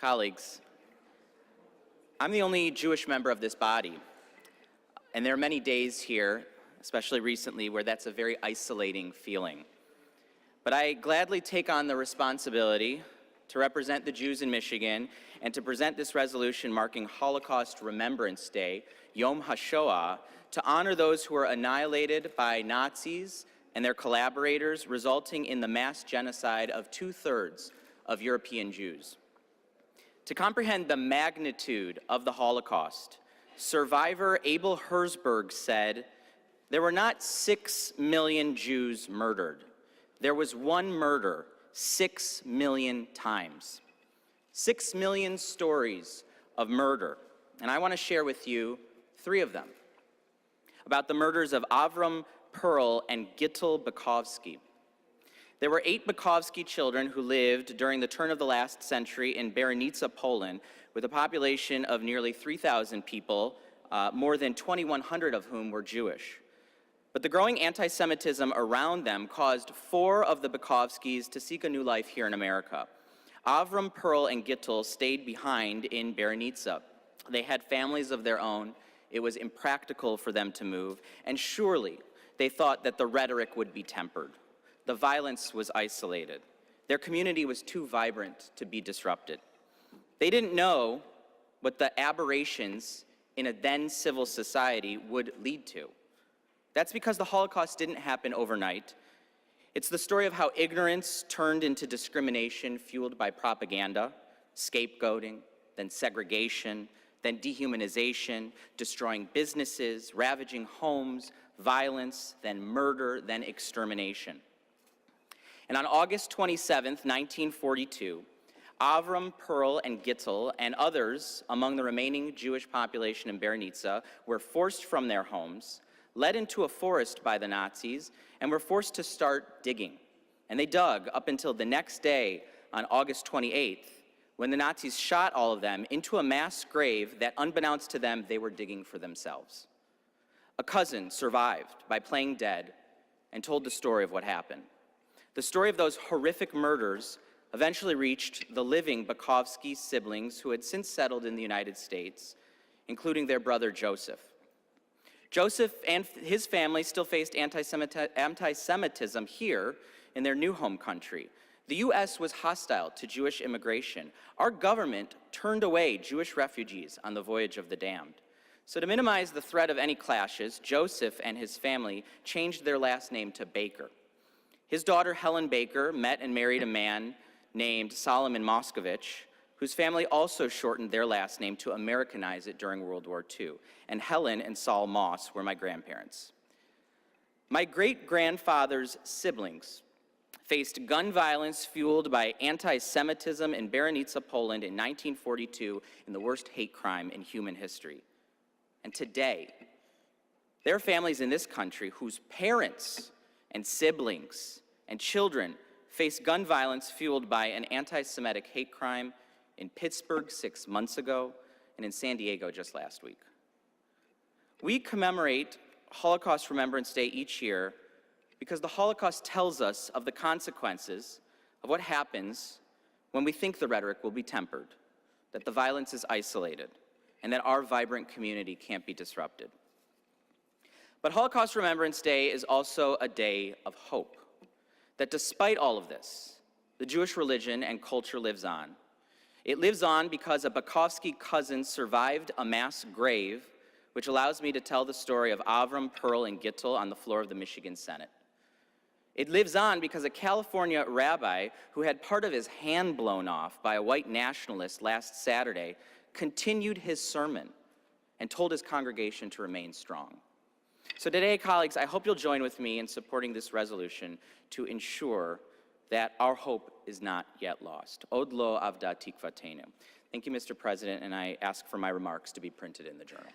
Colleagues, I'm the only Jewish member of this body, and there are many days here, especially recently, where that's a very isolating feeling. But I gladly take on the responsibility to represent the Jews in Michigan and to present this resolution marking Holocaust Remembrance Day, Yom HaShoah, to honor those who were annihilated by Nazis and their collaborators, resulting in the mass genocide of 2/3 of European Jews. To comprehend the magnitude of the Holocaust, survivor Abel Herzberg said, "There were not 6 million Jews murdered. There was one murder 6 million times." 6 million stories of murder. And I want to share with you 3 of them. About the murders of Avram Perl and Gittel Bukovsky. There were 8 Bukovsky children who lived during the turn of the last century in Berenice, Poland, with a population of nearly 3,000 people, more than 2,100 of whom were Jewish. But the growing anti-Semitism around them caused 4 of the Bukovskys to seek a new life here in America. Avram, Perl, and Gittel stayed behind in Berenice. They had families of their own. It was impractical for them to move, and surely they thought that the rhetoric would be tempered. The violence was isolated. Their community was too vibrant to be disrupted. They didn't know what the aberrations in a then civil society would lead to. That's because the Holocaust didn't happen overnight. It's the story of how ignorance turned into discrimination fueled by propaganda, scapegoating, then segregation, then dehumanization, destroying businesses, ravaging homes, violence, then murder, then extermination. And on August 27th, 1942, Avram, Perl, and Gittel, and others among the remaining Jewish population in Berenice were forced from their homes, led into a forest by the Nazis, and were forced to start digging. And they dug up until the next day, on August 28th, when the Nazis shot all of them into a mass grave that, unbeknownst to them, they were digging for themselves. A cousin survived by playing dead and told the story of what happened. The story of those horrific murders eventually reached the living Bukovsky siblings who had since settled in the United States, including their brother Joseph. Joseph and his family still faced anti-Semitism here in their new home country. The U.S. was hostile to Jewish immigration. Our government turned away Jewish refugees on the voyage of the damned. So to minimize the threat of any clashes, Joseph and his family changed their last name to Baker. His daughter, Helen Baker, met and married a man named Solomon Moscovich, whose family also shortened their last name to Americanize it during World War II. And Helen and Saul Moss were my grandparents. My great-grandfather's siblings faced gun violence fueled by anti-Semitism in Berenice, Poland in 1942, in the worst hate crime in human history. And today, there are families in this country whose parents and siblings and children face gun violence fueled by an anti-Semitic hate crime in Pittsburgh 6 months ago and in San Diego just last week. We commemorate Holocaust Remembrance Day each year because the Holocaust tells us of the consequences of what happens when we think the rhetoric will be tempered, that the violence is isolated, and that our vibrant community can't be disrupted. But Holocaust Remembrance Day is also a day of hope, that despite all of this, the Jewish religion and culture lives on. It lives on because a Bukovsky cousin survived a mass grave, which allows me to tell the story of Avram, Perl, and Gittel on the floor of the Michigan Senate. It lives on because a California rabbi who had part of his hand blown off by a white nationalist last Saturday continued his sermon and told his congregation to remain strong. So today, colleagues, I hope you'll join with me in supporting this resolution to ensure that our hope is not yet lost. Od lo avda tikvatenu. Thank you, Mr. President, and I ask for my remarks to be printed in the journal.